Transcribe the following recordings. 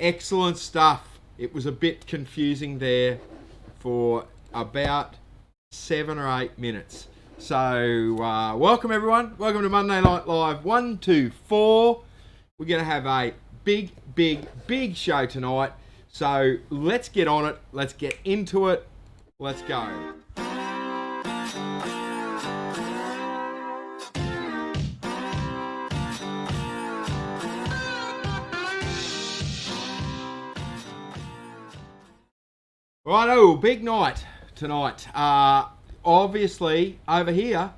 Excellent stuff. It was a bit confusing there for about 7 or 8 minutes. So, welcome everyone. Welcome to Monday Night Live 124. We're going to have a big show tonight. So, let's get on it. Let's get into it. Let's go. Righto, big night tonight. Obviously, over here,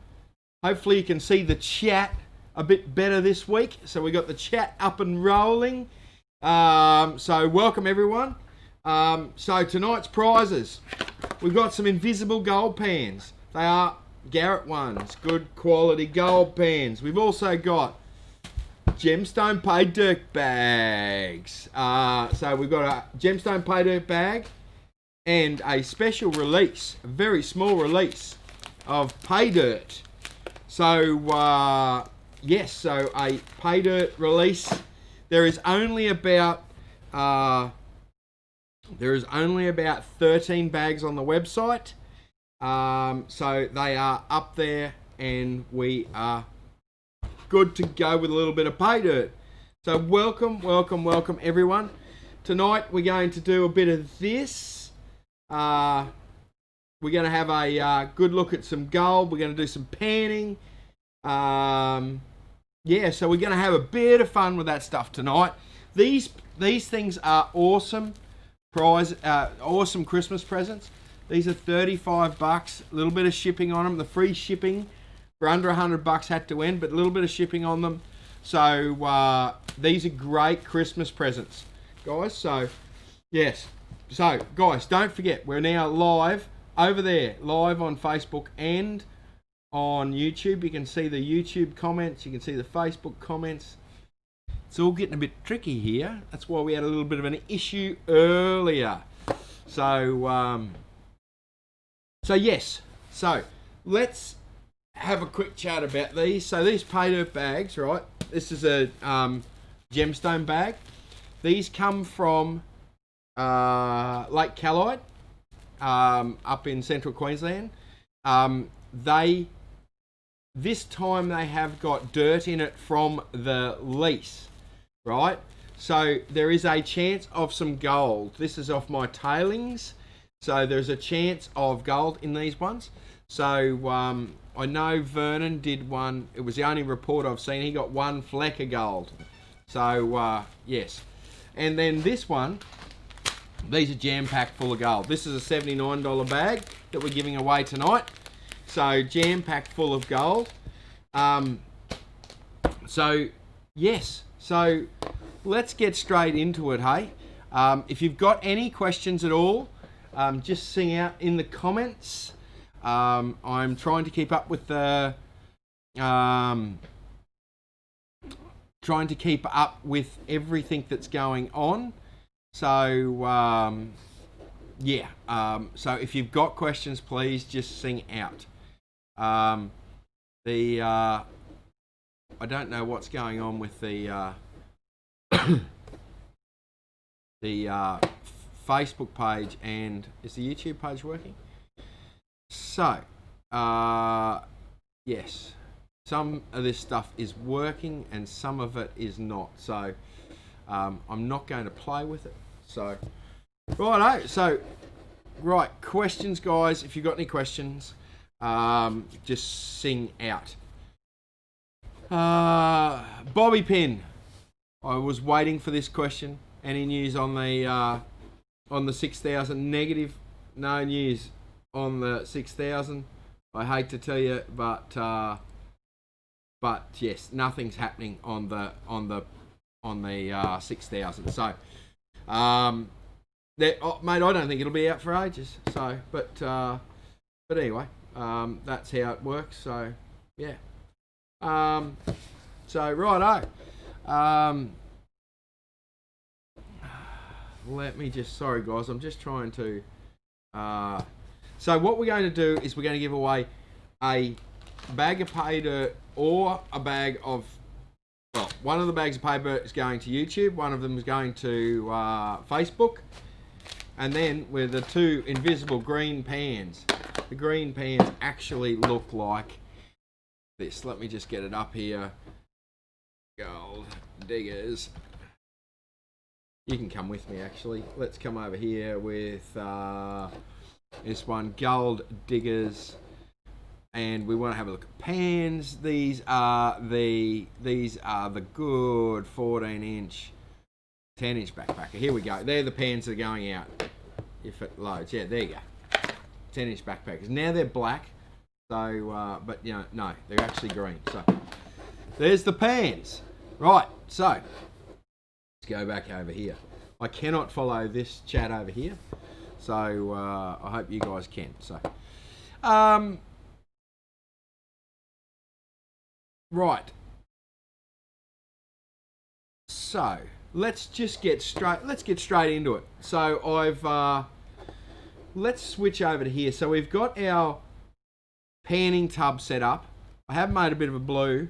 hopefully you can see the chat a bit better this week. So we got the chat up and rolling. So welcome everyone. So tonight's prizes. We've got some invisible gold pans. They are Garrett ones, good quality gold pans. We've also got gemstone pay dirt bags. So we've got a gemstone pay dirt bag and a special release, a very small release of pay dirt. So yes, so a pay dirt release. There is only about 13 bags on the website. So they are up there, and we are good to go with a little bit of pay dirt. So welcome everyone. Tonight we're going to do a bit of this. We're going to have a good look at some gold. We're going to do some panning. Yeah, so we're going to have a bit of fun with that stuff tonight. These things are awesome awesome Christmas presents. These are $35. A little bit of shipping on them. The free shipping for under $100 had to end, but a little bit of shipping on them. So these are great Christmas presents, guys. So yes. So, guys, don't forget, we're now live over there, live on Facebook and on YouTube. You can see the YouTube comments. You can see the Facebook comments. It's all getting a bit tricky here. That's why we had a little bit of an issue earlier. So, yes. So, let's have a quick chat about these. So, these pay dirt bags, right? This is a gemstone bag. These come from Lake Callide, up in central Queensland. This time they have got dirt in it from the lease, right? So there is a chance of some gold. This is off my tailings, so there's a chance of gold in these ones. So I know Vernon did one. It was the only report I've seen. He got one fleck of gold. So yes, and then this one. These are jam-packed full of gold. This is a $79 bag that we're giving away tonight. So, jam-packed full of gold. So, yes. So, let's get straight into it, hey? If you've got any questions at all, just sing out in the comments. I'm trying to keep up with the... trying to keep up with everything that's going on. So, yeah. So if you've got questions, please just sing out. I don't know what's going on with the Facebook page, and is the YouTube page working? So, yes. Some of this stuff is working and some of it is not. So, I'm not going to play with it. So, righto. So, right, questions, guys. If you've got any questions, just sing out. Bobby Pin. I was waiting for this question. Any news on the 6,000? Negative. No news on the 6,000. I hate to tell you, but yes, nothing's happening on the 6,000. So, mate, I don't think it'll be out for ages. So, but anyway, that's how it works. So, yeah. So righto. Let me just. Sorry, guys. I'm just trying to. So what we're going to do is we're going to give away a bag of pay dirt or a bag of well, one of the bags of paper is going to YouTube, one of them is going to Facebook, and then with the two invisible green pans. The green pans actually look like this. Let me just get it up here. Gold diggers. You can come with me actually. Let's come over here with this one, gold diggers. And we want to have a look at pans. These are the good 14-inch, 10-inch backpacker. Here we go. They're the pans that are going out. If it loads, yeah, there you go. 10-inch backpackers. Now they're black, so but you know, no, they're actually green. So there's the pans. Right. So let's go back over here. I cannot follow this chat over here, so I hope you guys can. So. Right. So let's get straight into it. So let's switch over to here. So we've got our panning tub set up. I have made a bit of a blue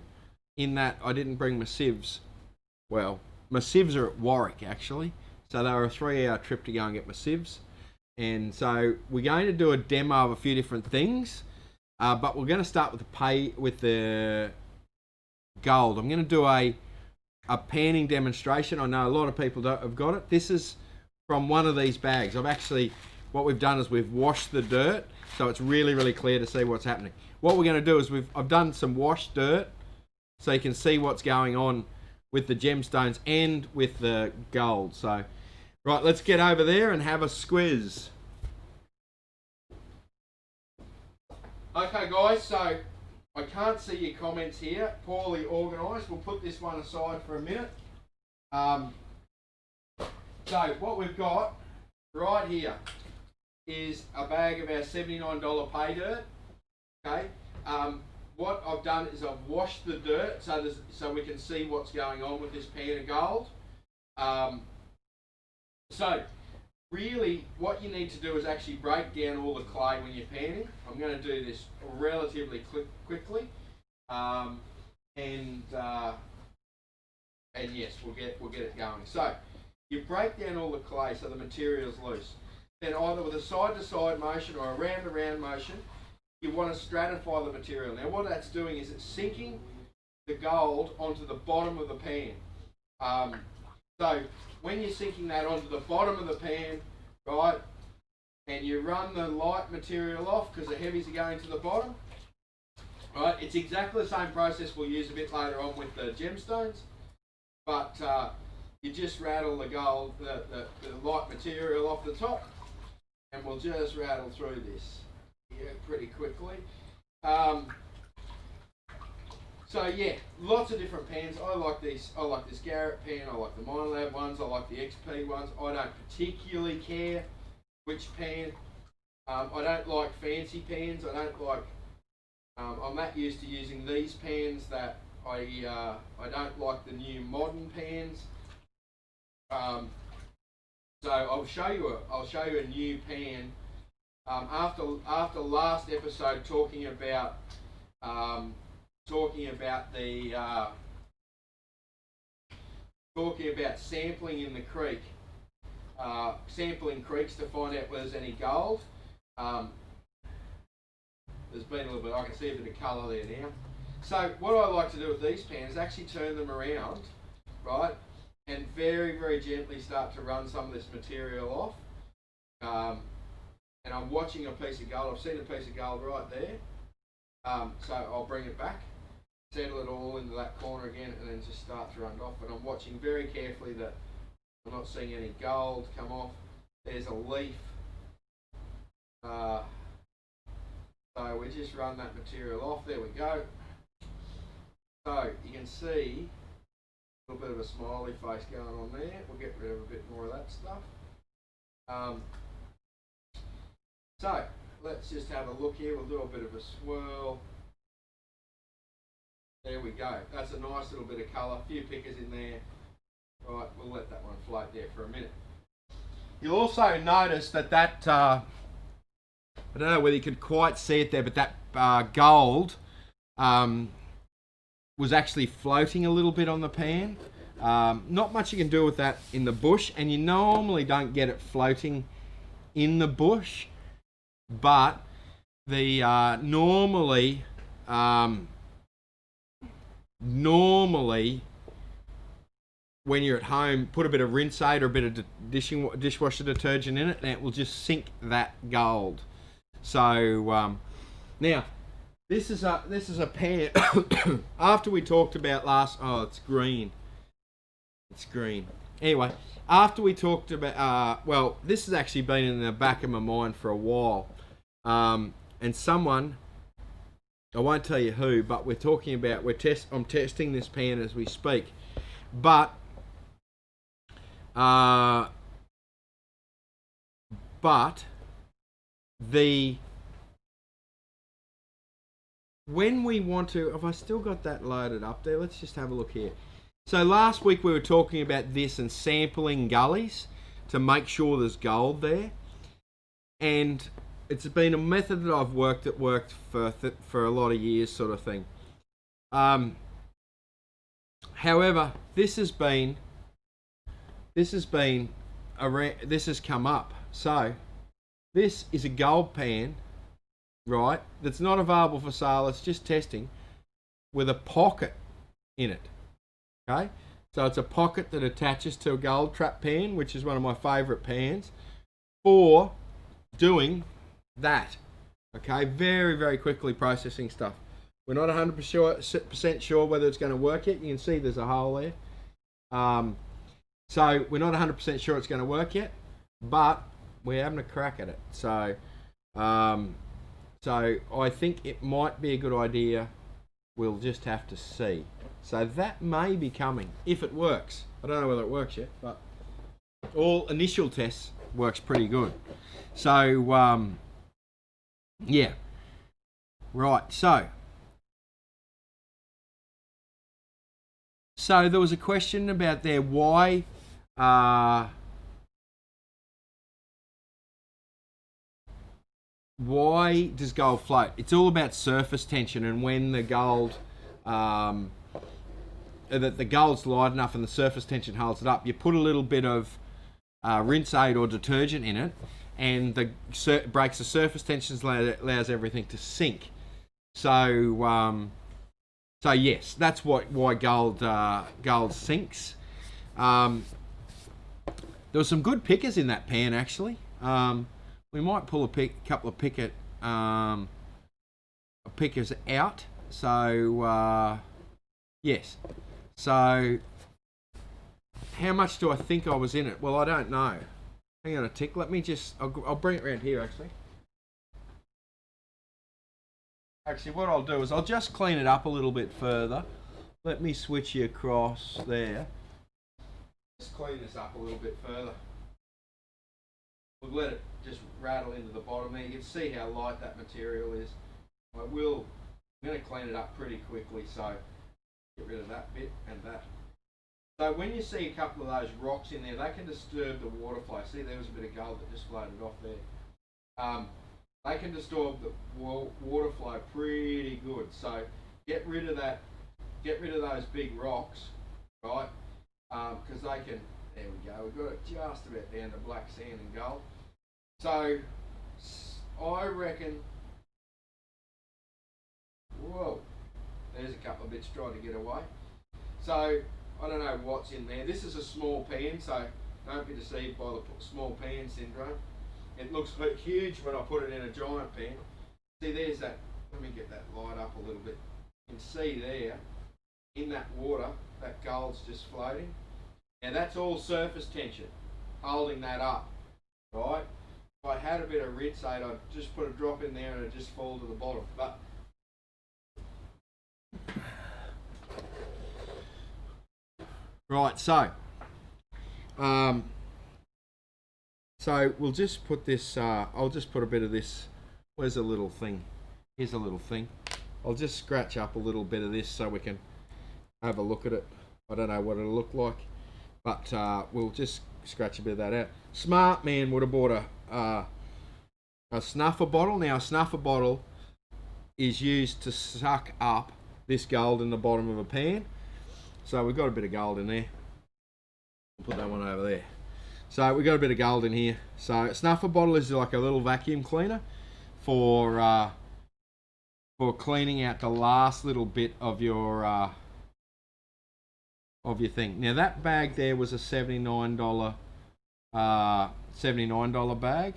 in that I didn't bring my sieves. Well, my sieves are at Warwick actually. So they were a 3-hour trip to go and get my sieves. And so we're going to do a demo of a few different things. But we're going to start with the gold. I'm going to do a panning demonstration. I know a lot of people have got it. This is from one of these bags. What we've done is we've washed the dirt, so it's really, really clear to see what's happening. What we're going to do is I've done some washed dirt, so you can see what's going on with the gemstones and with the gold. So, right, let's get over there and have a squiz. Okay, guys, so I can't see your comments here. Poorly organised. We'll put this one aside for a minute. So what we've got right here is a bag of our $79 pay dirt. Okay. What I've done is I've washed the dirt so we can see what's going on with this pan of gold. So really what you need to do is actually break down all the clay when you're panning. I'm going to do this relatively quickly, and yes, we'll get it going. So you break down all the clay so the material's loose. Then either with a side-to-side motion or a round-to-round motion, you want to stratify the material. Now what that's doing is it's sinking the gold onto the bottom of the pan. So when you're sinking that onto the bottom of the pan, right, and you run the light material off because the heavies are going to the bottom, right, it's exactly the same process we'll use a bit later on with the gemstones, but you just rattle the gold, the light material off the top, and we'll just rattle through this here pretty quickly. So yeah, lots of different pans. I like this Garrett pan. I like the Minelab ones. I like the XP ones. I don't particularly care which pan. I don't like fancy pans. I don't like. I'm that used to using these pans that I don't like the new modern pans. So I'll show you a new pan. After last episode talking about sampling in the creek, sampling creeks to find out whether there's any gold. There's been a little bit, I can see a bit of colour there now. So what I like to do with these pans is actually turn them around, right, and very, very gently start to run some of this material off. And I'm watching a piece of gold. I've seen a piece of gold right there. So I'll bring it back, settle it all into that corner again, and then just start to run it off. And I'm watching very carefully that I'm not seeing any gold come off. There's a leaf. So we just run that material off. There we go. So you can see a little bit of a smiley face going on there. We'll get rid of a bit more of that stuff. So let's just have a look here. We'll do a bit of a swirl. There we go. That's a nice little bit of colour. A few pickers in there. Right, we'll let that one float there for a minute. You'll also notice that I don't know whether you could quite see it there, but that gold was actually floating a little bit on the pan. Not much you can do with that in the bush, and you normally don't get it floating in the bush, but the normally when you're at home, put a bit of rinse aid or a bit of dishwasher detergent in it, and it will just sink that gold. So now this is a pan. After we talked about it's green. It's green. Anyway, after we talked about this has actually been in the back of my mind for a while, and someone, I won't tell you who, but we're talking about I'm testing this pan as we speak, but when we want to, have I still got that loaded up there? Let's just have a look here. So last week we were talking about this and sampling gullies to make sure there's gold there, and it's been a method that I've worked for a lot of years, sort of thing. However, this has come up. So this is a gold pan, right? That's not available for sale. It's just testing with a pocket in it. Okay, so it's a pocket that attaches to a gold trap pan, which is one of my favourite pans for doing that. Okay, very, very quickly processing stuff. We're not 100% sure whether it's going to work yet. You can see there's a hole there. So we're not 100% sure it's going to work yet, but we're having a crack at it. So I think it might be a good idea. We'll just have to see. So that may be coming if it works. I don't know whether it works yet, but all initial tests works pretty good. So yeah, right. So there was a question about there why does gold float? It's all about surface tension, and when the gold that the gold's light enough and the surface tension holds it up, you put a little bit of rinse aid or detergent in it, and breaks the surface tension, allows everything to sink. So yes, that's why gold sinks. There were some good pickers in that pan actually. We might pull a couple of pickers out. So yes. So how much do I think I was in it? Well, I don't know. Hang on a tick. Let me just. I'll bring it around here actually. Actually, what I'll do is I'll just clean it up a little bit further. Let me switch you across there. Just clean this up a little bit further. We'll let it just rattle into the bottom there. You can see how light that material is. I'm going to clean it up pretty quickly, so get rid of that bit and that. So when you see a couple of those rocks in there, they can disturb the water flow. See, there was a bit of gold that just floated off there. They can disturb the water flow pretty good. So get rid of that. Get rid of those big rocks, right? Because they can. There we go. We've got it just about down to black sand and gold. So I reckon. Whoa, there's a couple of bits trying to get away. So I don't know what's in there. This is a small pan, so don't be deceived by the small pan syndrome. It looks huge when I put it in a giant pan. See, there's that. Let me get that light up a little bit. You can see there, in that water, that gold's just floating. Now that's all surface tension, holding that up, right? If I had a bit of rinse aid, I'd just put a drop in there and it'd just fall to the bottom. But right, so we'll just put this. I'll just put a bit of this. Where's a little thing? Here's a little thing. I'll just scratch up a little bit of this so we can have a look at it. I don't know what it'll look like, but we'll just scratch a bit of that out. Smart man would have bought a snuffer bottle. Now a snuffer bottle is used to suck up this gold in the bottom of a pan. So we've got a bit of gold in there. I'll put that one over there. So we've got a bit of gold in here. So a snuffer bottle is like a little vacuum cleaner for cleaning out the last little bit of your thing. Now that bag there was a $79 bag.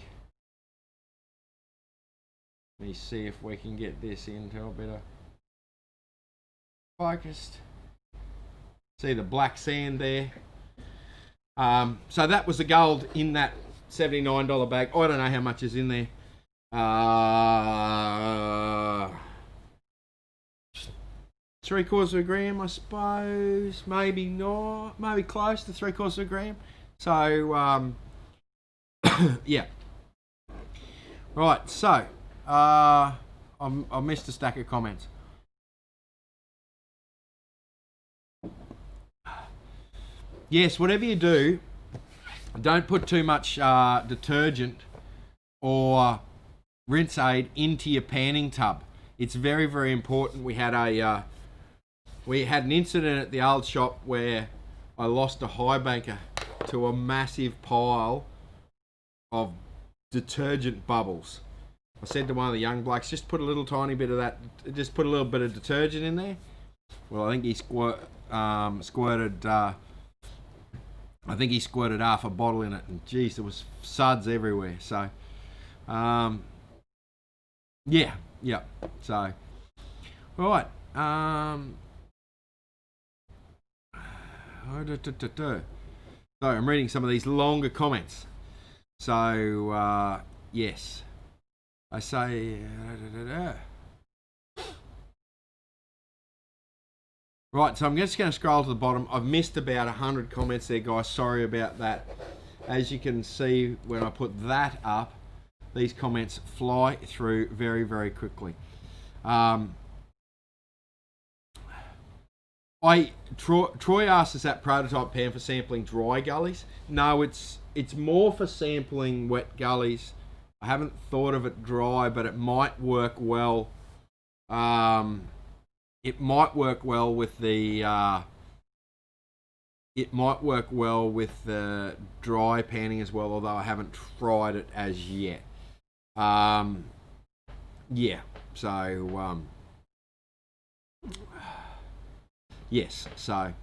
Let me see if we can get this into a bit of focused. See the black sand there. So that was the gold in that $79 bag. I don't know how much is in there. 3/4 of a gram, I suppose. Maybe not. Maybe close to 3/4 of a gram. So, yeah. Right, so, I missed a stack of comments. Yes, whatever you do, don't put too much detergent or rinse aid into your panning tub. It's very, very important. We had an incident at the old shop where I lost a high banker to a massive pile of detergent bubbles. I said to one of the young blokes, just put a little tiny bit of that, just put a little bit of detergent in there. Well, I think he squirted half a bottle in it, and geez, there was suds everywhere. So, yeah. So, all right. So I'm reading some of these longer comments. So, yes. I say... Right, so I'm just going to scroll to the bottom. I've missed about 100 comments there, guys. Sorry about that. As you can see, when I put that up, these comments fly through very, very quickly. Troy asked us that prototype pan for sampling dry gullies. No, it's more for sampling wet gullies. I haven't thought of it dry, but it might work well. It might work well with the dry panning as well, although I haven't tried it as yet. Yeah. So yes. So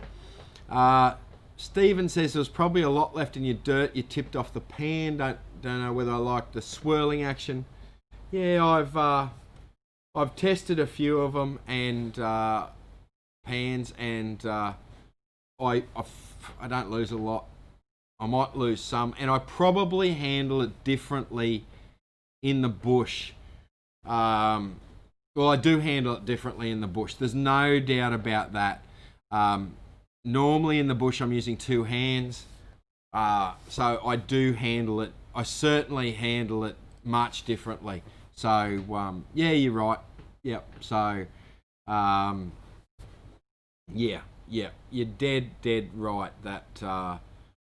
Stephen says there's probably a lot left in your dirt you tipped off the pan. Don't know whether I like the swirling action. Yeah, I've tested a few of them and pans, and I don't lose a lot. I might lose some, and I probably handle it differently in the bush. Well, I do handle it differently in the bush. There's no doubt about that. Normally in the bush I'm using two hands, so I do handle it. I certainly handle it much differently. So yeah, you're right. Yep. So yeah, you're dead right that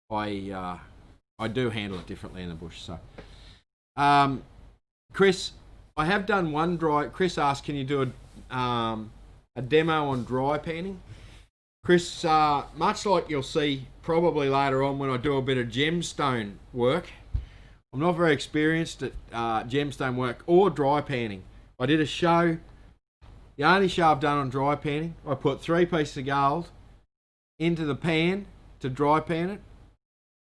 I do handle it differently in the bush. So Chris, I have done one dry. Chris asked, can you do a demo on dry panning? Chris, much like you'll see probably later on when I do a bit of gemstone work, I'm not very experienced at gemstone work or dry panning. I did a show, the only show I've done on dry panning, I put 3 pieces of gold into the pan to dry pan it.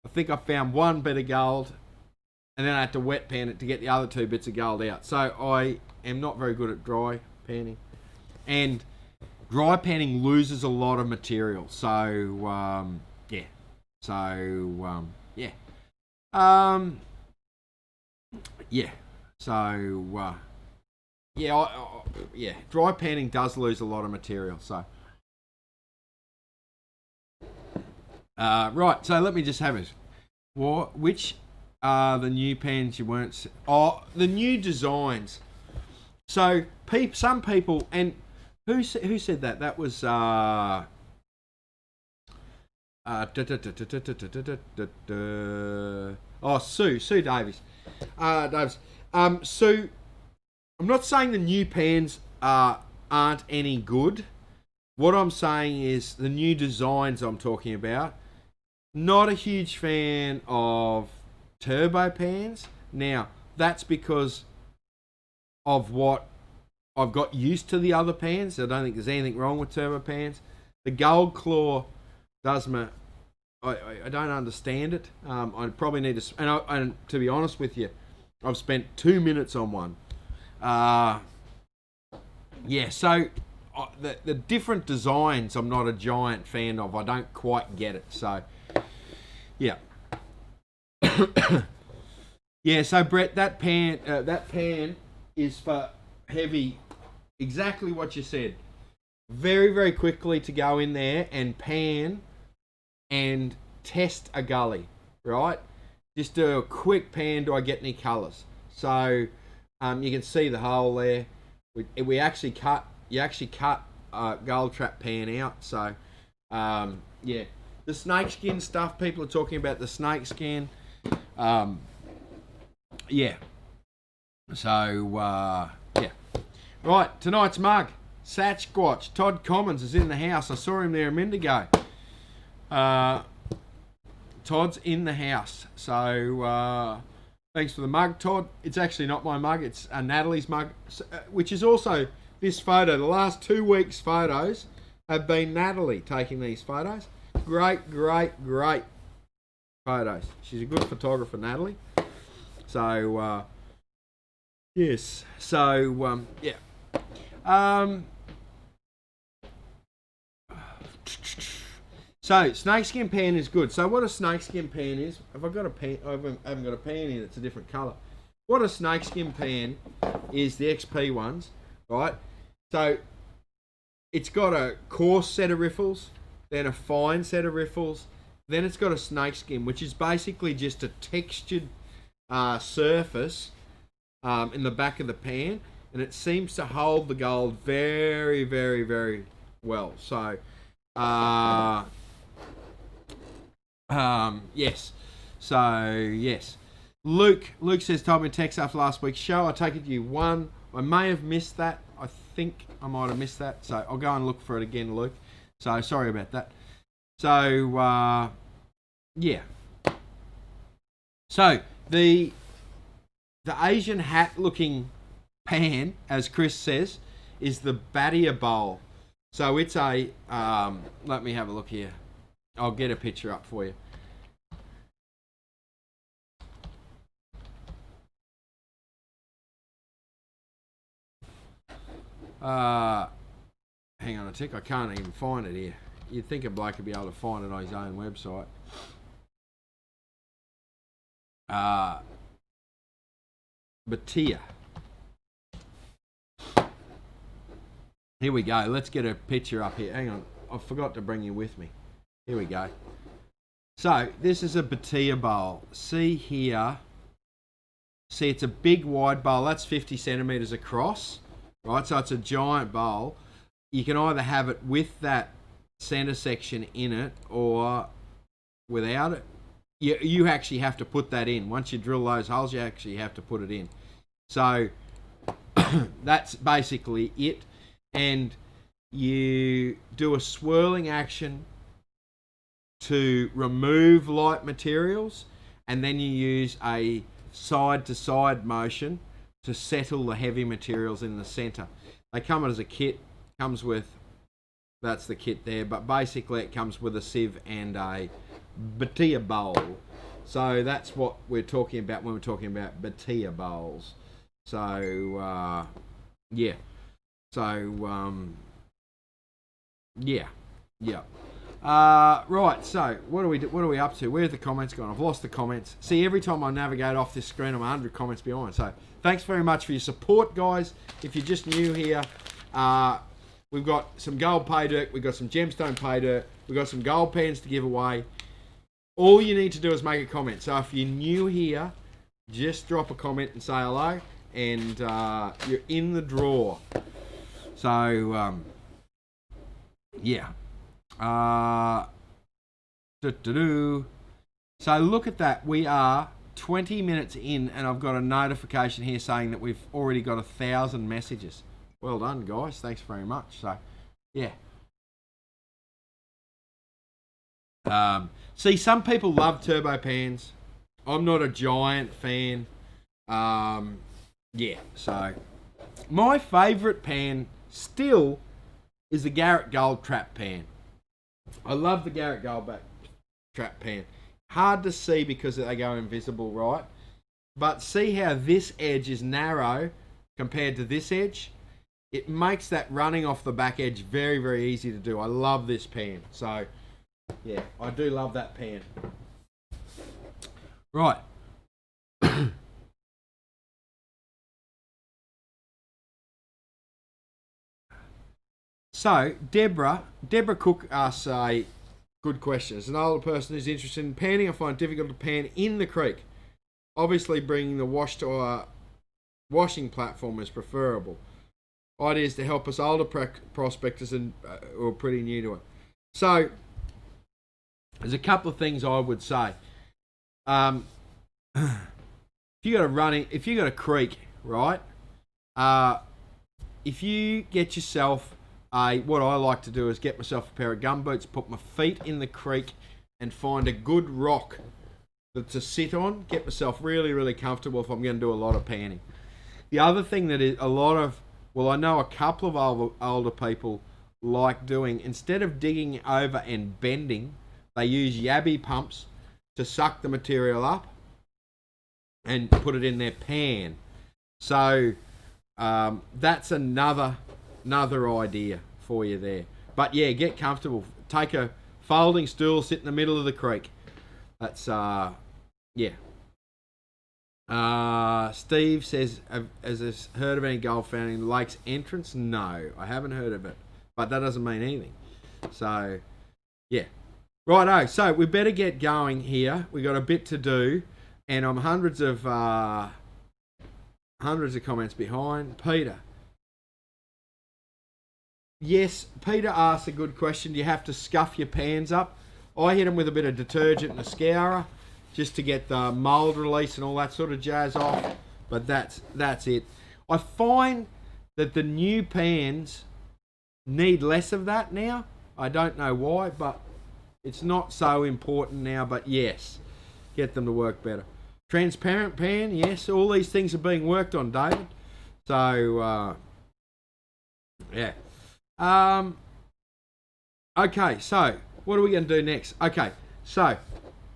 I think I found 1 bit of gold, and then I had to wet pan it to get the other 2 bits of gold out. So I am not very good at dry panning. And dry panning loses a lot of material. So, yeah. So, yeah. Yeah. So, yeah. Dry panning does lose a lot of material. So, right. So let me just have it. Which are the new pans you weren't? The new designs. So, some people, and who said that? That was Sue Davies. Sue, I'm not saying the new pans aren't any good. What I'm saying is the new designs I'm talking about. Not a huge fan of turbo pans. Now, that's because of what I've got used to the other pans. I don't think there's anything wrong with turbo pans. The Gold Claw does me. I don't understand it. I probably need to. And to be honest with you, I've spent 2 minutes on one. Yeah, so the different designs I'm not a giant fan of. I don't quite get it. So, yeah. Yeah, so Brett, that pan is for heavy, exactly what you said. Very, very quickly to go in there and pan and test a gully, right? Just do a quick pan, do I get any colours? So you can see the hole there. You actually cut a gold trap pan out. So yeah, the snakeskin stuff, people are talking about the snakeskin. Yeah. So yeah. Right, tonight's mug. Sasquatch. Todd Commons is in the house. I saw him there a minute ago. Todd's in the house. So thanks for the mug, Todd. It's actually not my mug. It's Natalie's mug, which is also this photo. The last 2 weeks' photos have been Natalie taking these photos. Great, great, great photos. She's a good photographer, Natalie. So, yes. So, yeah. So snakeskin pan is good. So what a snakeskin pan is, have I got a pan? I haven't got a pan here that's a different colour. What a snakeskin pan is, the XP ones, right? So it's got a coarse set of riffles, then a fine set of riffles, then it's got a snakeskin, which is basically just a textured surface in the back of the pan, and it seems to hold the gold very, very, very well. So yes. So yes. Luke says, told me a text after last week's show. I take it you won. I may have missed that. I think I might have missed that. So I'll go and look for it again, Luke. So sorry about that. So yeah. So the Asian hat looking pan, as Chris says, is the Batia bowl. So it's a let me have a look here. I'll get a picture up for you. Hang on a tick, I can't even find it here. You'd think a bloke would be able to find it on his own website. Batia. Here we go. Let's get a picture up here. Hang on. I forgot to bring you with me. Here we go. So, this is a Batia bowl. See here. See, it's a big wide bowl. That's 50 centimetres across. Right? So, it's a giant bowl. You can either have it with that centre section in it or without it. You actually have to put that in. Once you drill those holes, you actually have to put it in. So, that's basically it. And you do a swirling action to remove light materials, and then you use a side-to-side motion to settle the heavy materials in the center. They come as a kit, comes with, that's the kit there, but basically it comes with a sieve and a Batia bowl. So that's what we're talking about when we're talking about Batia bowls. So, yeah. So, yeah. Right, so what are we up to? Where's the comments gone? I've lost the comments. See, every time I navigate off this screen, I'm 100 comments behind. So thanks very much for your support, guys. If you're just new here, we've got some gold pay dirt, we've got some gemstone pay dirt, we've got some gold pans to give away. All you need to do is make a comment. So if you're new here, just drop a comment and say hello, and you're in the draw. So, yeah. So look at that. We are 20 minutes in, and I've got a notification here saying that we've already got 1,000 messages. Well done, guys. Thanks very much. So, yeah. See, some people love turbo pans. I'm not a giant fan. Yeah, so my favourite pan still is the Garrett Gold Trap pan. I love the Garrett Gold Trap pan. Hard to see because they go invisible, right? But see how this edge is narrow compared to this edge? It makes that running off the back edge very, very easy to do. I love this pan. So, yeah, I do love that pan. Right. So, Deborah Cook asks a good question. As an older person who's interested in panning, I find it difficult to pan in the creek. Obviously, bringing the wash to a washing platform is preferable. Ideas to help us older prospectors and who are pretty new to it. So, there's a couple of things I would say. If you got a creek, right? If you get yourself what I like to do is get myself a pair of gumboots, put my feet in the creek, and find a good rock to sit on. Get myself really, really comfortable if I'm going to do a lot of panning. The other thing that is I know a couple of older people like doing, instead of digging over and bending, they use Yabby pumps to suck the material up and put it in their pan. So that's another idea for you there. But yeah, get comfortable. Take a folding stool, sit in the middle of the creek. That's yeah. Steve says, has heard of any gold found in Lakes Entrance? No, I haven't heard of it. But that doesn't mean anything. So, yeah. Righto, so we better get going here. We got a bit to do. And I'm hundreds of comments behind. Peter. Yes, Peter asked a good question. Do you have to scuff your pans up? I hit them with a bit of detergent and a scourer just to get the mould release and all that sort of jazz off. But that's it. I find that the new pans need less of that now. I don't know why, but it's not so important now. But yes, get them to work better. Transparent pan, yes. All these things are being worked on, David. So, yeah. Okay, so what are we going to do next? Okay, so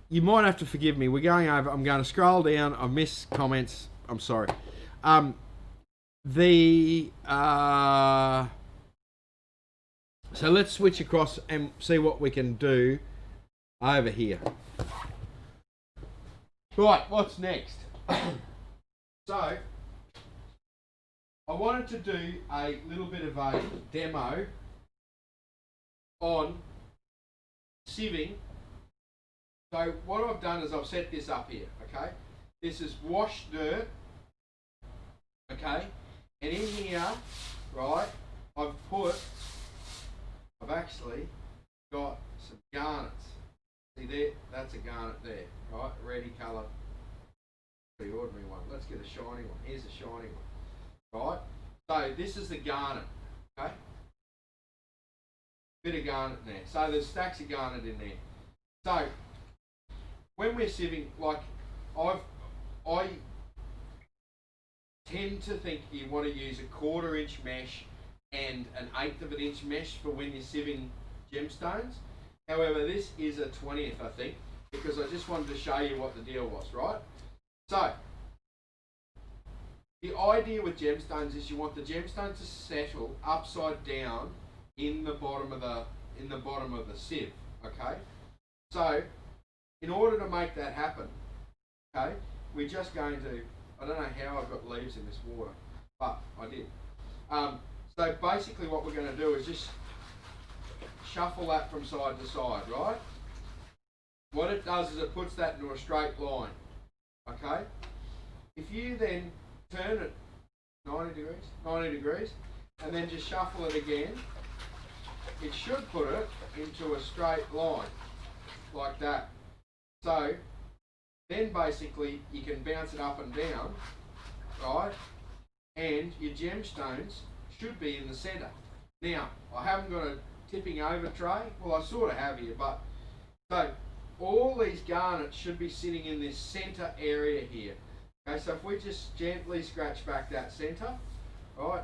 you might have to forgive me. We're going over. I'm going to scroll down. I've missed comments. I'm sorry. So let's switch across and see what we can do over here. Right, what's next? So, I wanted to do a little bit of a demo on sieving. So what I've done is I've set this up here, okay? This is washed dirt, okay? And in here, right, I've actually got some garnets. See there, that's a garnet there, right? Reddy colour, pretty ordinary one. Let's get a shiny one. Here's a shiny one, right? So this is the garnet, okay? Bit of garnet in there. So there's stacks of garnet in there. So when we're sieving, like I tend to think you want to use a 1/4 inch mesh and an 1/8 of an inch mesh for when you're sieving gemstones. However, this is a 20th, I think, because I just wanted to show you what the deal was, right? So the idea with gemstones is you want the gemstones to settle upside down in the bottom of the sieve, okay? So in order to make that happen, okay, we're just going to, I don't know how I got leaves in this water, but I did. So basically what we're going to do is just shuffle that from side to side, right? What it does is it puts that into a straight line, okay? If you then turn it 90 degrees, and then just shuffle it again, it should put it into a straight line, like that. So then basically you can bounce it up and down, right? And your gemstones should be in the centre. Now, I haven't got a tipping over tray. Well, I sort of have here, but So all these garnets should be sitting in this centre area here. Okay, so if we just gently scratch back that centre, right,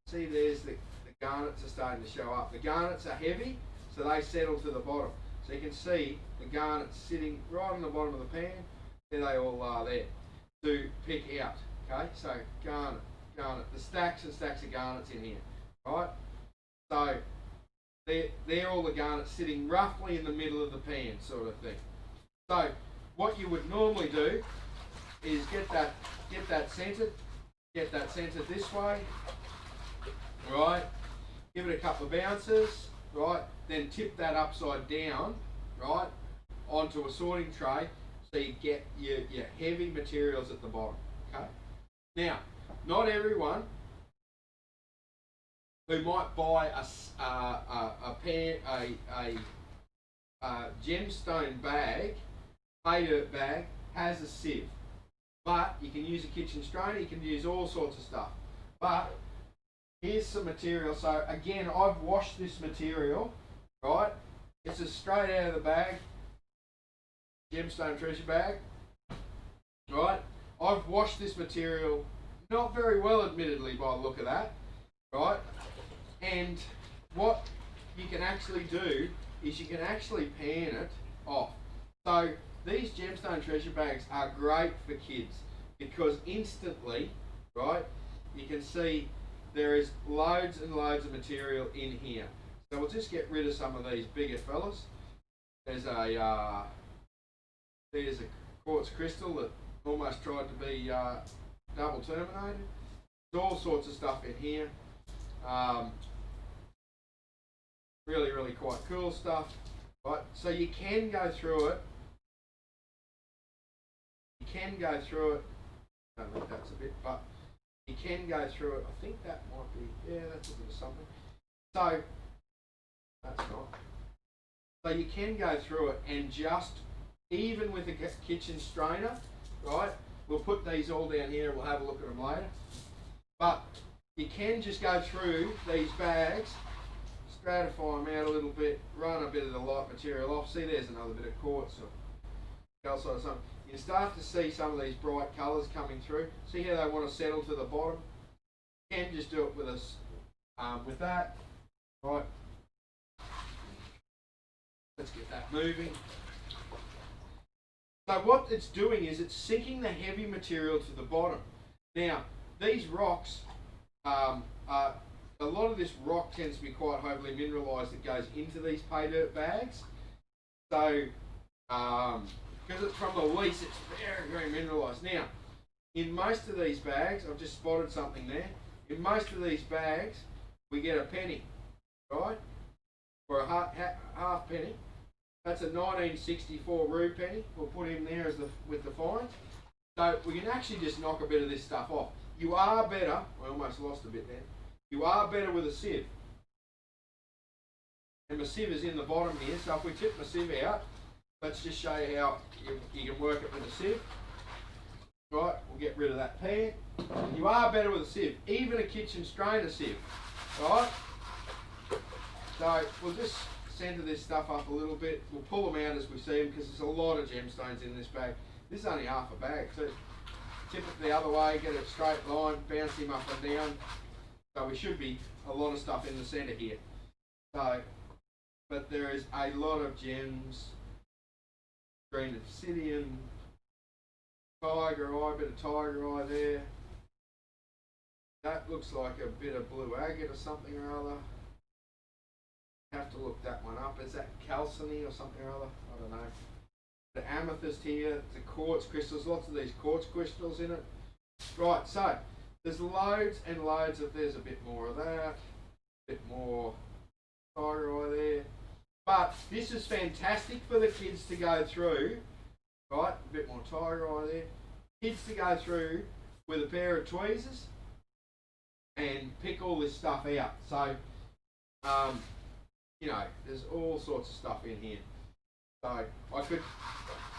see there's the garnets are starting to show up. The garnets are heavy, so they settle to the bottom. So you can see the garnets sitting right on the bottom of the pan. There they all are there to pick out. Okay, so garnet, the stacks and stacks of garnets in here, right? So they're all the garnets sitting roughly in the middle of the pan, sort of thing. So what you would normally do is get that centered this way, right? Give it a couple of bounces, right? Then tip that upside down, right, onto a sorting tray, so you get your heavy materials at the bottom. Okay. Now, not everyone who might buy a gemstone bag, pay dirt bag, has a sieve. But you can use a kitchen strainer, you can use all sorts of stuff. But here's some material. So again, I've washed this material, right? It's a straight out of the bag, gemstone treasure bag, right? I've washed this material not very well, admittedly, by the look of that, right? And what you can actually do is you can actually pan it off. So these gemstone treasure bags are great for kids because instantly, right, you can see there is loads and loads of material in here. So we'll just get rid of some of these bigger fellas. There's a quartz crystal that almost tried to be double terminated. There's all sorts of stuff in here. Really, really quite cool stuff. Right, so you can go through it. I don't think that's a bit, but you can go through it. I think that might be, yeah, that's a bit of something. So, that's not. So you can go through it and just, even with a kitchen strainer, right, we'll put these all down here and we'll have a look at them later. But you can just go through these bags, stratify them out a little bit, run a bit of the light material off. See, there's another bit of quartz or calcite or something. You can start to see some of these bright colours coming through. See how they want to settle to the bottom? You can just do it with us, with that, right? Let's get that moving. So what it's doing is it's sinking the heavy material to the bottom. Now, these rocks, a lot of this rock tends to be quite heavily mineralised that goes into these pay dirt bags. So, because it's from the lease, it's very, very mineralised. Now, in most of these bags, I've just spotted something there. In most of these bags, we get a penny, right? Or a half penny. That's a 1964 Roo penny. We'll put him there as with the fines. So we can actually just knock a bit of this stuff off. You are better, I almost lost a bit there. You are better with a sieve. And my sieve is in the bottom here, so if we tip my sieve out, let's just show you how you can work it with a sieve. Right, we'll get rid of that pan. You are better with a sieve, even a kitchen strainer sieve. Right? So we'll just centre this stuff up a little bit. We'll pull them out as we see them because there's a lot of gemstones in this bag. This is only half a bag, so tip it the other way, get a straight line, bounce him up and down. So we should be a lot of stuff in the centre here. So, but there is a lot of gems. Green obsidian, tiger eye, bit of tiger eye there. That looks like a bit of blue agate or something or other. Have to look that one up. Is that calciny or something or other? I don't know. The amethyst here, the quartz crystals, lots of these quartz crystals in it. Right, so there's loads and loads of, there's a bit more of that, a bit more tiger eye there. But this is fantastic for the kids to go through, right? A bit more tiger eye there. Kids to go through with a pair of tweezers and pick all this stuff out. So, you know, there's all sorts of stuff in here. So I could,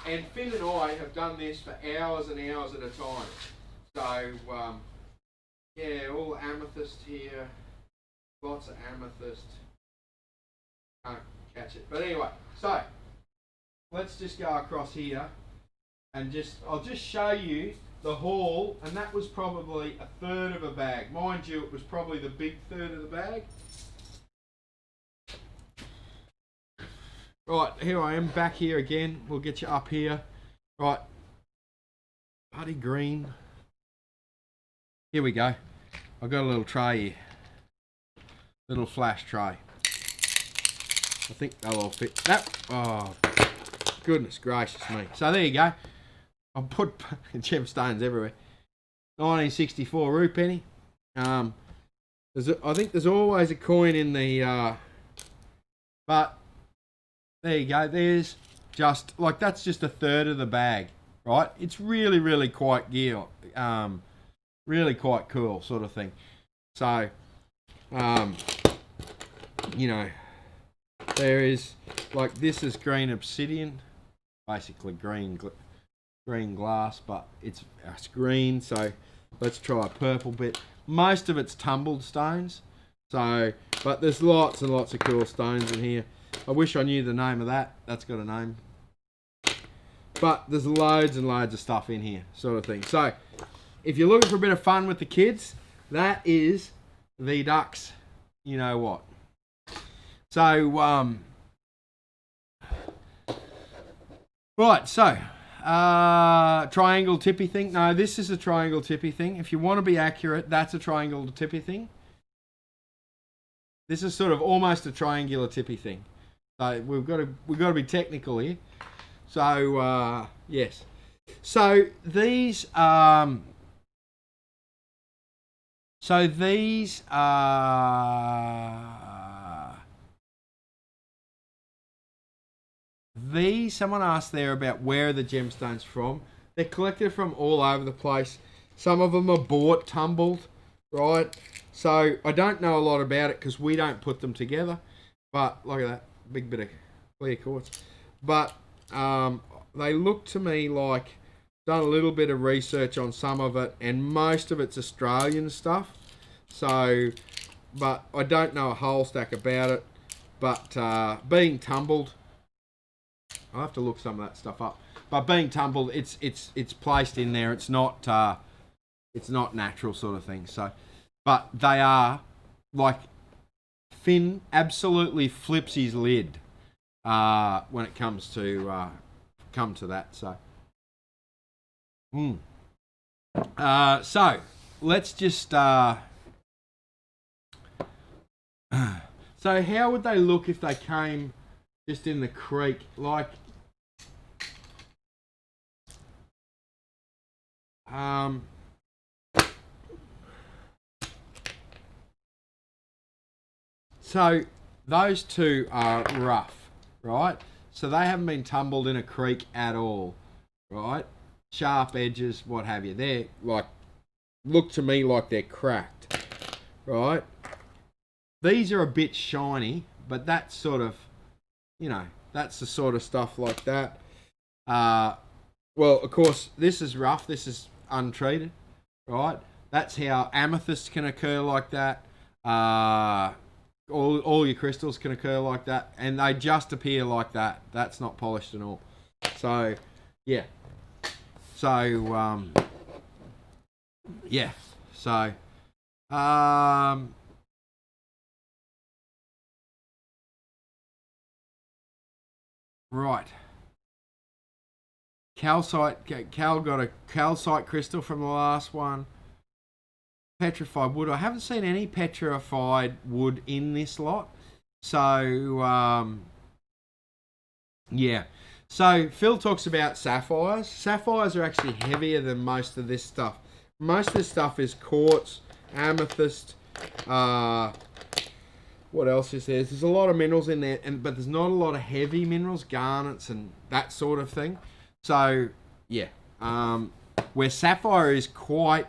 and Finn and I have done this for hours and hours at a time. So, yeah, all amethyst here, lots of amethyst. Can't catch it. But anyway, so let's just go across here and I'll just show you the haul, and that was probably a third of a bag. Mind you, it was probably the big third of the bag. Right, here I am back here again. We'll get you up here. Right, putty green. Here we go. I've got a little tray here. Little flash tray. I think they'll all fit. That, oh, goodness gracious me. So there you go. I'll put gemstones everywhere. 1964 rupee penny. I think there's always a coin in the, but there you go. There's just, like, that's just a third of the bag, right? It's really, really quite really quite cool sort of thing. So, you know, there is, like, this is green obsidian, basically green glass, but it's green. So let's try a purple bit. Most of it's tumbled stones. So, but there's lots and lots of cool stones in here. I wish I knew the name of that. That's got a name. But there's loads and loads of stuff in here, sort of thing. So, if you're looking for a bit of fun with the kids, that is the Ducks. You know what? So, right, so, triangle tippy thing. No, this is a triangle tippy thing. If you want to be accurate, that's a triangle tippy thing. This is sort of almost a triangular tippy thing. So we've got to be technical here. So yes. So these someone asked there about where are the gemstones from. They're collected from all over the place. Some of them are bought tumbled, right? So I don't know a lot about it because we don't put them together. But look at that, big bit of clear quartz. But they look to me like done a little bit of research on some of it, and most of it's Australian stuff. So, but I don't know a whole stack about it. But being tumbled, I'll have to look some of that stuff up. But being tumbled, it's placed in there. It's not natural sort of thing. So, but they are, like, Finn absolutely flips his lid when it comes to that. So, so let's just so how would they look if they came just in the creek, like so those two are rough, right? So they haven't been tumbled in a creek at all, right? Sharp edges, what have you. They're like, look to me like they're cracked, right? These are a bit shiny, but that's sort of, you know, that's the sort of stuff like that. Well, of course, this is rough. This is untreated, right? That's how amethyst can occur like that. All your crystals can occur like that, and they just appear like that. That's not polished at all. So, yeah. So, yeah. So, right. Calcite. Cal got a calcite crystal from the last one. Petrified wood. I haven't seen any petrified wood in this lot. So, yeah. So, Phil talks about sapphires. Sapphires are actually heavier than most of this stuff. Most of this stuff is quartz, amethyst. What else is there? There's a lot of minerals in there, but there's not a lot of heavy minerals, garnets and that sort of thing. So, yeah. Where sapphire is quite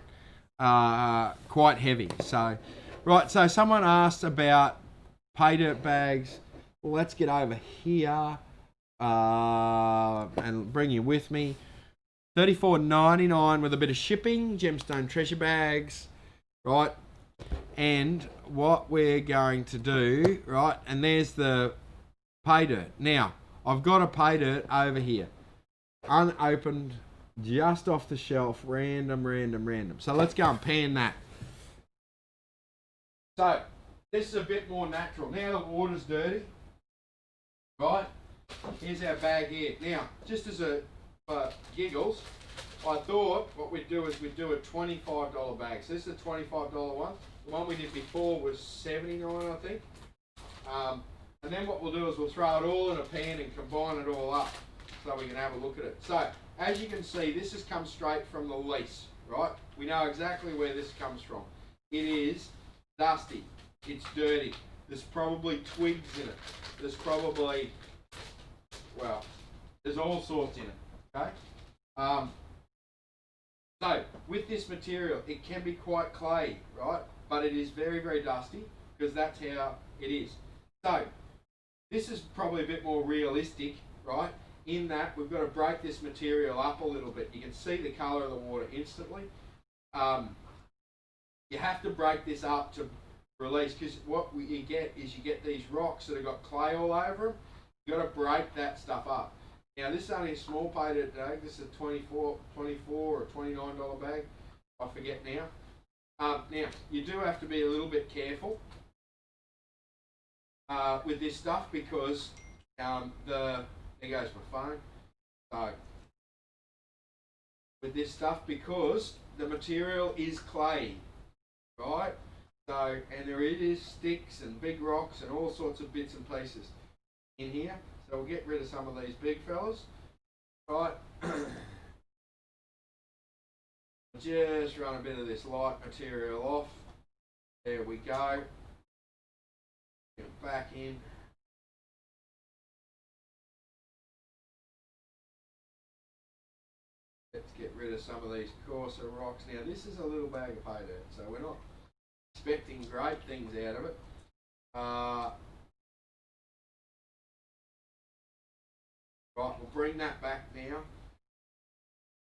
heavy. So, right. So, someone asked about pay dirt bags. Well, let's get over here and bring you with me. $34.99 with a bit of shipping. Gemstone treasure bags, right? And what we're going to do, right? And there's the pay dirt. Now, I've got a pay dirt over here, unopened, just off the shelf, random. So let's go and pan that. So this is a bit more natural. Now the water's dirty, right? Here's our bag here. Now, just as a giggles, I thought what we'd do is we'd do a $25 bag. So this is a $25 one. The one we did before was $79, I think. And then what we'll do is we'll throw it all in a pan and combine it all up so we can have a look at it. So, as you can see, this has come straight from the lease, right? We know exactly where this comes from. It is dusty. It's dirty. There's probably twigs in it. There's probably, well, there's all sorts in it, okay? So, with this material, it can be quite clay, right? But it is very dusty because that's how it is. So, this is probably a bit more realistic, right? In that we've got to break this material up a little bit. You can see the colour of the water instantly. You have to break this up to release, because what you get is you get these rocks that have got clay all over them. You've got to break that stuff up. Now this is only a small pay dirt bag. This is a $24 or $29 bag. I forget now. Now you do have to be a little bit careful with this stuff, because there goes my phone. So with this stuff, because the material is clay, right? So, and there it is, sticks and big rocks and all sorts of bits and pieces in here. So we'll get rid of some of these big fellas, right? Just run a bit of this light material off. There we go. Get it back in. Let's get rid of some of these coarser rocks. Now this is a little bag of pay dirt, so we're not expecting great things out of it. Right, we'll bring that back now.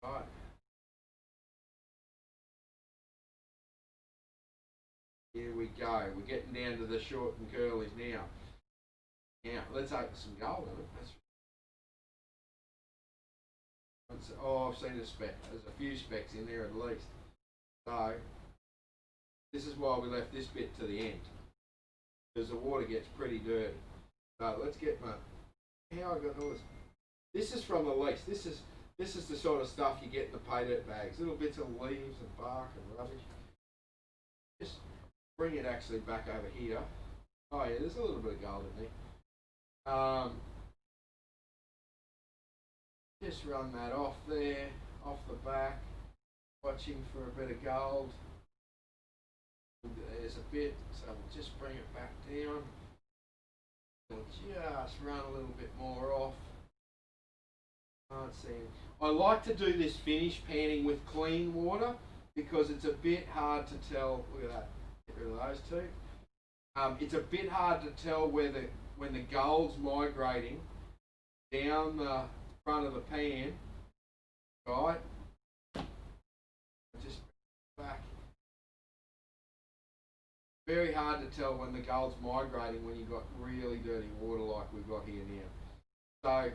Right. Here we go. We're getting down to the short and curlies now. Now, let's open some gold in it. Oh, I've seen a speck. There's a few specks in there at least. So, this is why we left this bit to the end, because the water gets pretty dirty. So let's get my, how I got all this. This is from the lease. This is the sort of stuff you get in the pay dirt bags. Little bits of leaves and bark and rubbish. Just bring it actually back over here. Oh yeah, there's a little bit of gold in there. Just run that off there, off the back, watching for a bit of gold. There's a bit, so we'll just bring it back down. We'll just run a little bit more off. Can't see it. I like to do this finish panning with clean water because it's a bit hard to tell. Look at that. Get rid of those two. It's a bit hard to tell whether when the gold's migrating down the front of the pan, right? Just back. Very hard to tell when the gold's migrating when you've got really dirty water like we've got here now. So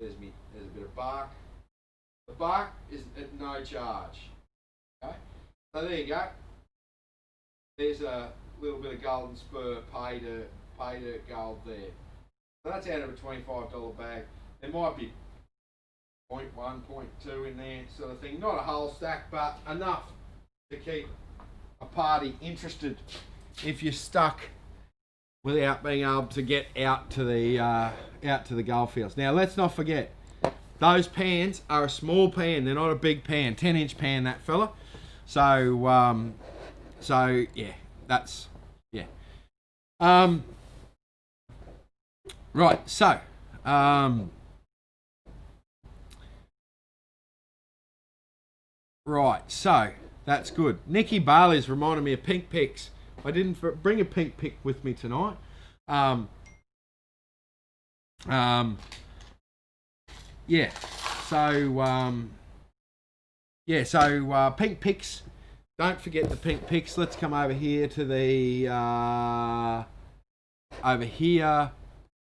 there's a bit of bark. The bark is at no charge. Okay, so there you go. There's a little bit of golden spur pay dirt gold there. So that's out of a $25 bag. There might be 0.1, 0.2 in there, sort of thing. Not a whole stack, but enough to keep a party interested if you're stuck without being able to get out to the gold fields. Now let's not forget, those pans are a small pan. They're not a big pan. 10-inch pan, that fella. So so yeah, that's yeah. Right, so right, so that's good. Nikki Bailey's reminded me of pink picks. I didn't bring a pink pick with me tonight. Yeah. So pink picks. Don't forget the pink picks. Let's come over here to the over here,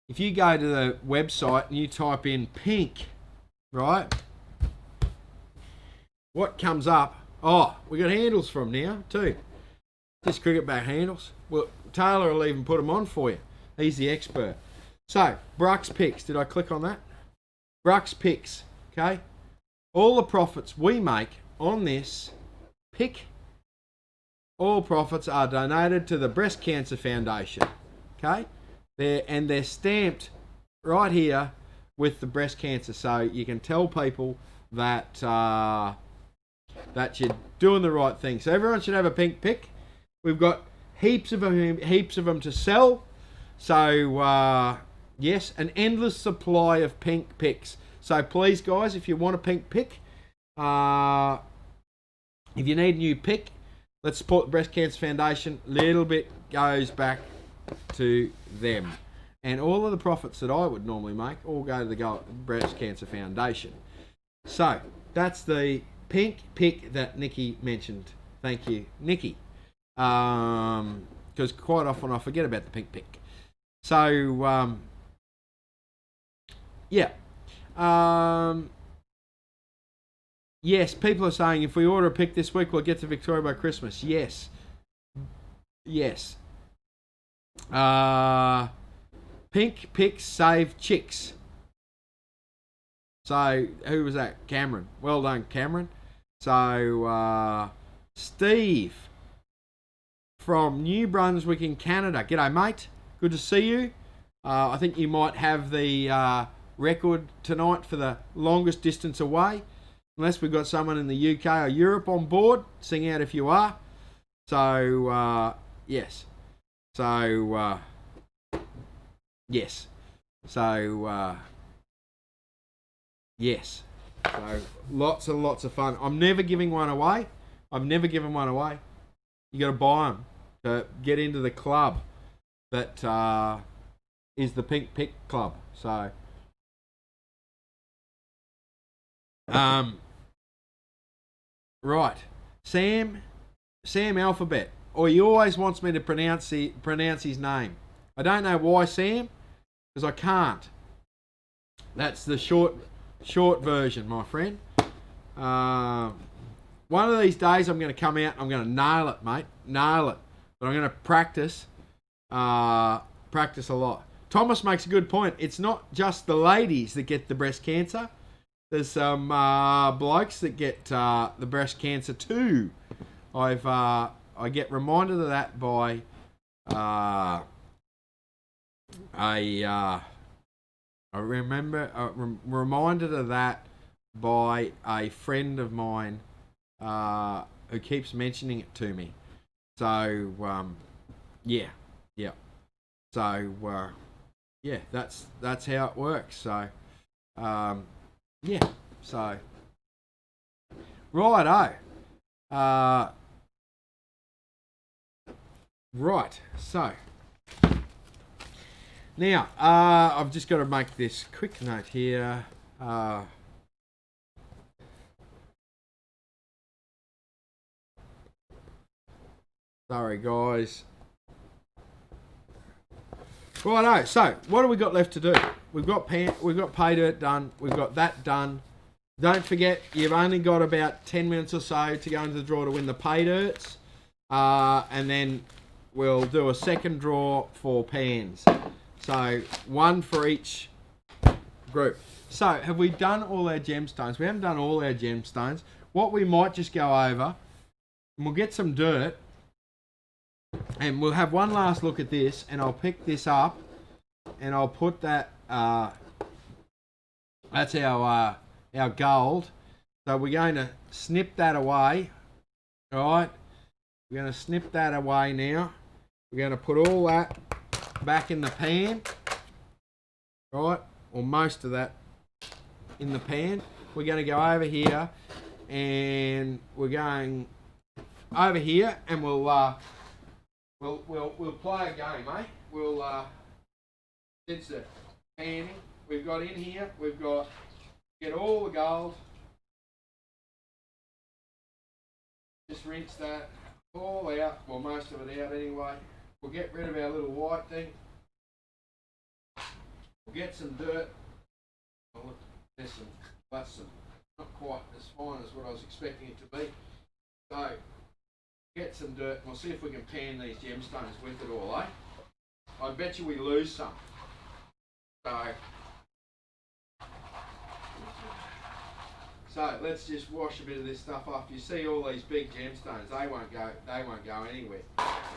if you go to the website and you type in pink, right, what comes up? Oh, we got handles from now too. Just cricket bat handles. Well, Taylor will even put them on for you. He's the expert. So, Brux Picks. Did I click on that? Brux Picks. Okay. All the profits we make on this pick, all profits are donated to the Breast Cancer Foundation. Okay. They're stamped right here with the breast cancer, so you can tell people that that you're doing the right thing. So everyone should have a pink pick. We've got heaps of them to sell. So yes, an endless supply of pink picks. So please, guys, if you want a pink pick, if you need a new pick, let's support the Breast Cancer Foundation. Little bit goes back to them, and all of the profits that I would normally make all go to the Breast Cancer Foundation. So that's the pink pick that Nikki mentioned. Thank you, Nikki. Because quite often I forget about the pink pick. So yeah. Yes, people are saying if we order a pick this week, we'll get to Victoria by Christmas. Yes. Yes. Pink picks save chicks. So, who was that? Cameron. Well done, Cameron. So, Steve from New Brunswick in Canada. G'day, mate. Good to see you. I think you might have the record tonight for the longest distance away. Unless we've got someone in the UK or Europe on board. Sing out if you are. So, yes. So, yes. So, yes. So, lots and lots of fun. I'm never giving one away. I've never given one away. You got to buy them to get into the club that is the Pink Pick Club. So, right. Sam Alphabet. Or he always wants me to pronounce his name. I don't know why, Sam, because I can't. That's the short version, my friend. One of these days I'm going to come out and I'm going to nail it, mate. Nail it. But I'm going to practice a lot. Thomas makes a good point. It's not just the ladies that get the breast cancer. There's some blokes that get the breast cancer too. I get reminded of that by reminded of that by a friend of mine who keeps mentioning it to me. So yeah. So yeah, that's how it works. So yeah. So righto. Right, so now I've just got to make this quick note here. Sorry, guys. Righto, so what have we got left to do? We've got pay dirt done. We've got that done. Don't forget, you've only got about 10 minutes or so to go into the draw to win the pay dirts, and then we'll do a second draw for pans. So, one for each group. So, have we done all our gemstones? We haven't done all our gemstones. What we might just go over, and we'll get some dirt, and we'll have one last look at this, and I'll pick this up, and I'll put that, that's our gold. So, we're going to snip that away, alright? We're going to snip that away now. We're going to put all that back in the pan, right? Or most of that in the pan. We're going to go over here, and we're going over here, and we'll play a game, eh? It's the panning. We've got in here. We've got get all the gold. Just rinse that all out. Well, most of it out anyway. We'll get rid of our little white thing. Get some dirt. Oh, look, that's some, not quite as fine as what I was expecting it to be. So, get some dirt and we'll see if we can pan these gemstones with it all, eh? I bet you we lose some. So let's just wash a bit of this stuff off. You see all these big gemstones, they won't go anywhere.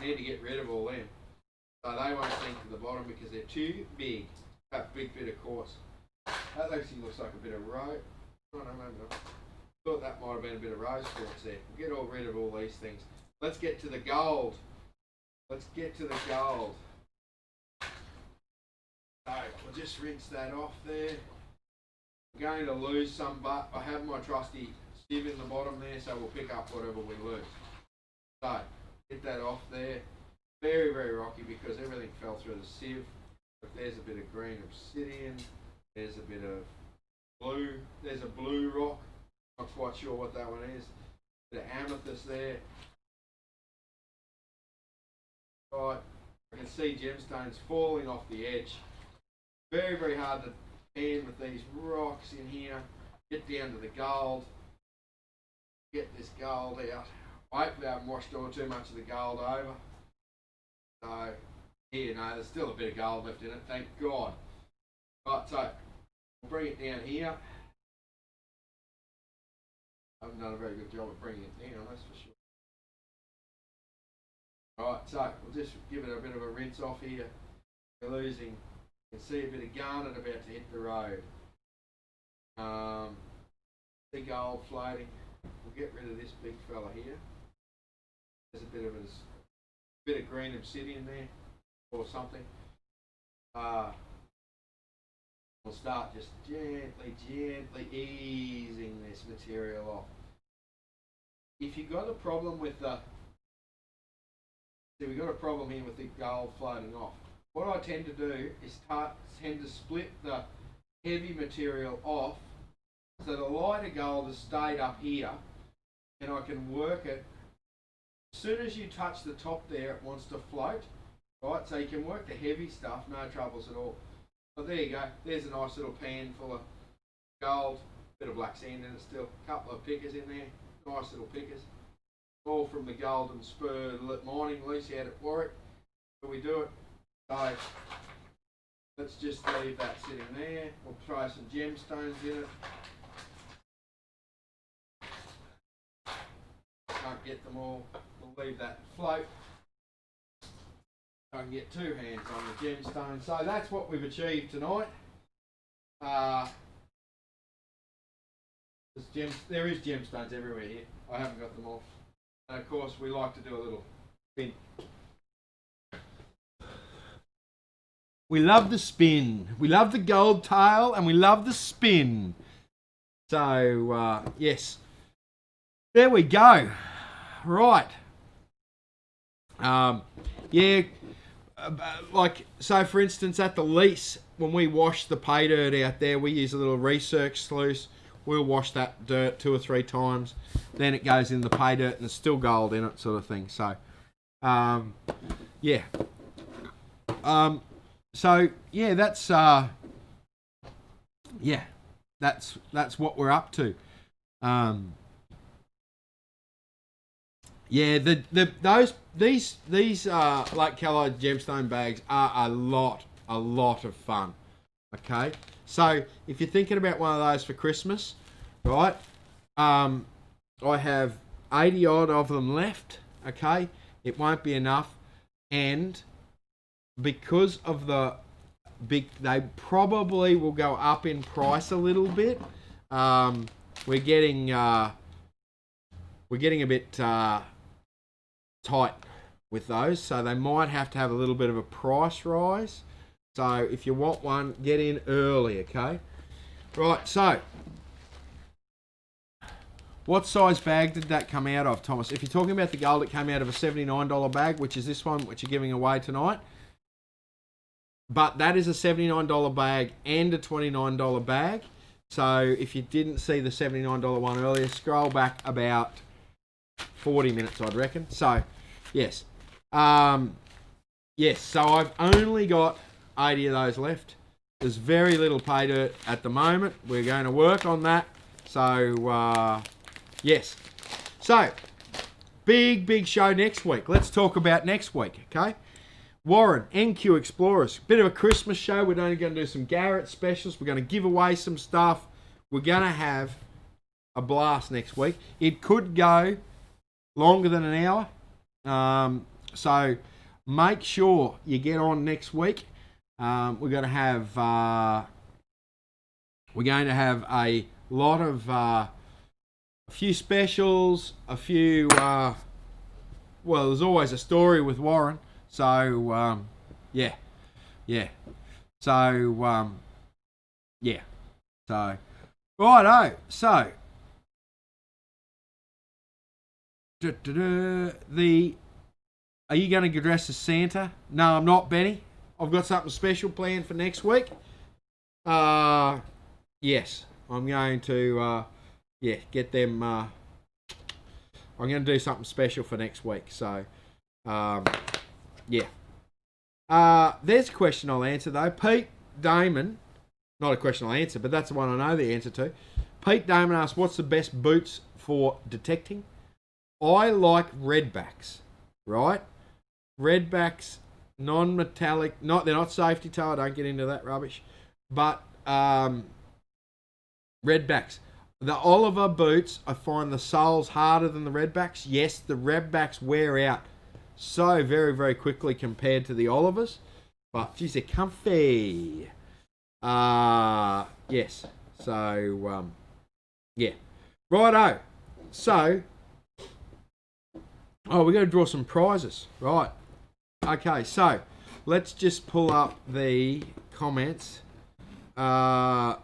We need to get rid of all them. So they won't sink to the bottom because they're too big. That big bit of quartz. That actually looks like a bit of rose. Oh no, maybe not. Thought that might have been a bit of rose quartz there. We'll get rid of all these things. Let's get to the gold. Let's get to the gold. So we'll just rinse that off there. I'm going to lose some, but I have my trusty sieve in the bottom there, so we'll pick up whatever we lose. So get that off there. Very, very rocky because everything fell through the sieve. But there's a bit of green obsidian. There's a bit of blue. There's a blue rock. Not quite sure what that one is. Bit of amethyst there. Right, I can see gemstones falling off the edge. Very, very hard to pan with these rocks in here. Get down to the gold. Get this gold out. Hopefully I haven't washed all too much of the gold over. So, here, no, there's still a bit of gold left in it, thank God. Right, so, we'll bring it down here. I haven't done a very good job of bringing it down, that's for sure. Right, so we'll just give it a bit of a rinse off here. We're losing, you can see a bit of garnet about to hit the road. Big gold floating. We'll get rid of this big fella here. There's a bit of green obsidian there or something. We'll start just gently easing this material off. If you've got a problem with the we've got a problem here with the gold floating off. What I tend to do is tend to split the heavy material off so the lighter gold has stayed up here and I can work it. As soon as you touch the top there, it wants to float, right? So you can work the heavy stuff, no troubles at all. So there you go. There's a nice little pan full of gold, bit of black sand in it still, a couple of pickers in there, nice little pickers. All from the Golden Spur mining lease out at Warwick. So we do it. So let's just leave that sitting there. We'll throw some gemstones in it. Can't get them all. We'll leave that float. I can get two hands on the gemstone. So that's what we've achieved tonight. There is gemstones everywhere here. I haven't got them all. And of course we like to do a little spin. We love the spin. We love the gold tail and we love the spin. So yes. There we go. Right. Yeah. Like, so for instance, at the lease, when we wash the pay dirt out there, we use a little research sluice. We'll wash that dirt 2 or 3 times. Then it goes in the pay dirt and there's still gold in it, sort of thing. So, yeah. So, yeah, that's what we're up to. Yeah, these Lake Callide gemstone bags are a lot of fun. Okay, so if you're thinking about one of those for Christmas, right? I have 80 odd of them left. Okay, it won't be enough, and because of the big, they probably will go up in price a little bit. We're getting a bit tight with those, so they might have to have a little bit of a price rise. So if you want one, get in early, okay? Right, so what size bag did that come out of, Thomas? If you're talking about the gold, it came out of a $79 bag, which is this one, which you're giving away tonight. But that is a $79 bag and a $29 bag. So if you didn't see the $79 one earlier, scroll back about 40 minutes, I'd reckon. So, yes. Yes, so I've only got 80 of those left. There's very little pay dirt at the moment. We're going to work on that. So, yes. So, big show next week. Let's talk about next week, okay? Warren, NQ Explorers. Bit of a Christmas show. We're only going to do some Garrett specials. We're going to give away some stuff. We're going to have a blast next week. It could go longer than an hour. So make sure you get on next week. We're going to have a lot of a few specials, a few. Well, there's always a story with Warren. So yeah. So yeah. So righto. So are you going to get dressed as Santa? No, I'm not, Benny. I've got something special planned for next week. Yes, I'm going to, get them. I'm going to do something special for next week. So, yeah. There's a question I'll answer, though. Pete Damon, not a question I'll answer, but that's the one I know the answer to. Pete Damon asked, what's the best boots for detecting? I like redbacks, right? Redbacks, non-metallic, they're not safety toe, I don't get into that rubbish. But redbacks. The Oliver boots, I find the soles harder than the redbacks. Yes, the redbacks wear out so very quickly compared to the Olivers. But, geez, they're comfy. Yes. So, yeah. Righto. So, we're going to draw some prizes. Right. Okay, so let's just pull up the comments. Right,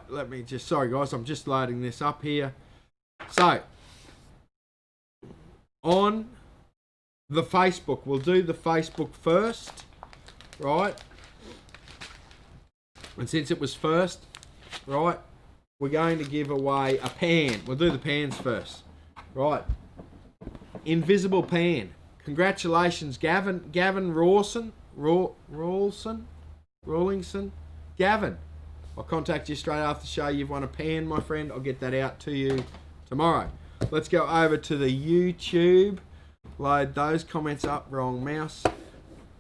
let me just, sorry guys, I'm just loading this up here. So, on the Facebook, we'll do the Facebook first, right? And since it was first, right, we're going to give away a pan. We'll do the pans first, right? Invisible pan. Congratulations, Gavin Rawson. Rawlingson. Gavin, I'll contact you straight after the show. You've won a pan, my friend. I'll get that out to you tomorrow. Let's go over to the YouTube. Load those comments up. Wrong mouse.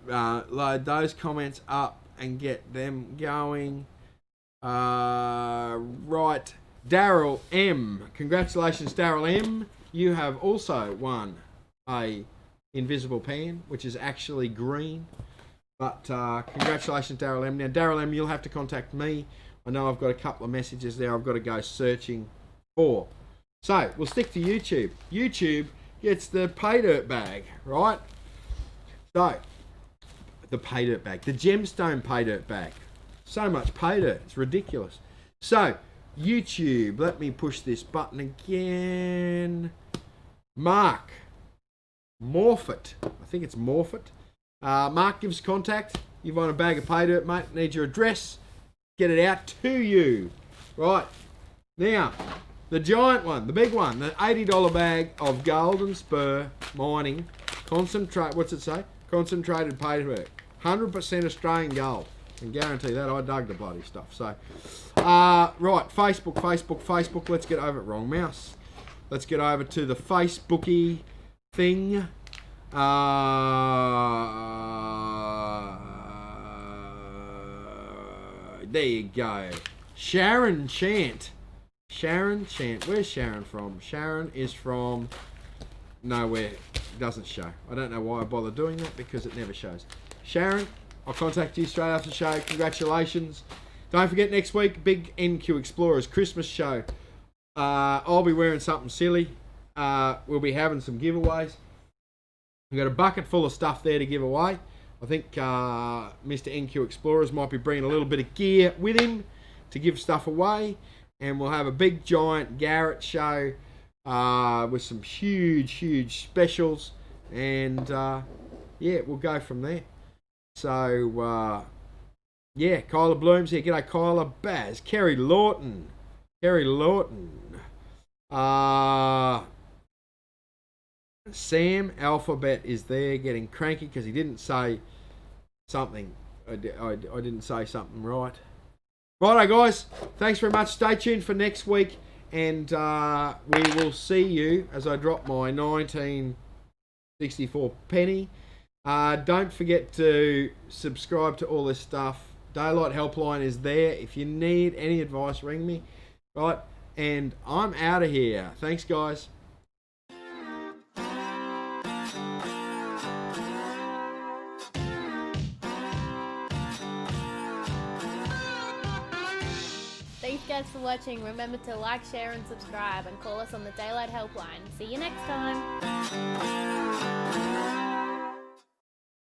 Load those comments up and get them going. Right. Daryl M. Congratulations, Daryl M. You have also won a invisible pan, which is actually green. But congratulations, Daryl M. Now, Daryl M, you'll have to contact me. I know I've got a couple of messages there I've got to go searching for. So, we'll stick to YouTube. YouTube gets the pay dirt bag, right? So, the pay dirt bag. The gemstone pay dirt bag. So much pay dirt. It's ridiculous. So, YouTube. Let me push this button again. Mark. Morphit. I think it's Morphit. Mark, give us contact. You've won a bag of pay dirt, mate. Need your address. Get it out to you. Right. Now, the giant one, the big one, the $80 bag of Golden Spur Mining concentrate. What's it say? Concentrated pay dirt. 100% Australian gold. I can guarantee that. I dug the bloody stuff. So, right. Facebook. Let's get over it. Wrong mouse. Let's get over to the Facebooky thing. There you go. Sharon Chant. Where's Sharon from? Sharon is from nowhere. It doesn't show. I don't know why I bother doing that because it never shows. Sharon, I'll contact you straight after the show. Congratulations. Don't forget next week, big NQ Explorers Christmas show. I'll be wearing something silly. We'll be having some giveaways. We've got a bucket full of stuff there to give away. I think Mr. NQ Explorers might be bringing a little bit of gear with him to give stuff away. And we'll have a big, giant Garrett show with some huge specials. And, yeah, we'll go from there. So, Yeah, Kyla Bloom's here. G'day, Kyla. Baz. Kerry Lawton. Kerry Lawton. Sam Alphabet is there getting cranky because he didn't say something. I didn't say something right. Righto, guys. Thanks very much. Stay tuned for next week. And we will see you as I drop my 1964 penny. Don't forget to subscribe to all this stuff. Daylight Helpline is there. If you need any advice, ring me. Right? And I'm out of here. Thanks, guys. Thanks guys for watching. Remember to like, share and subscribe and call us on the Daylight Helpline. See you next time.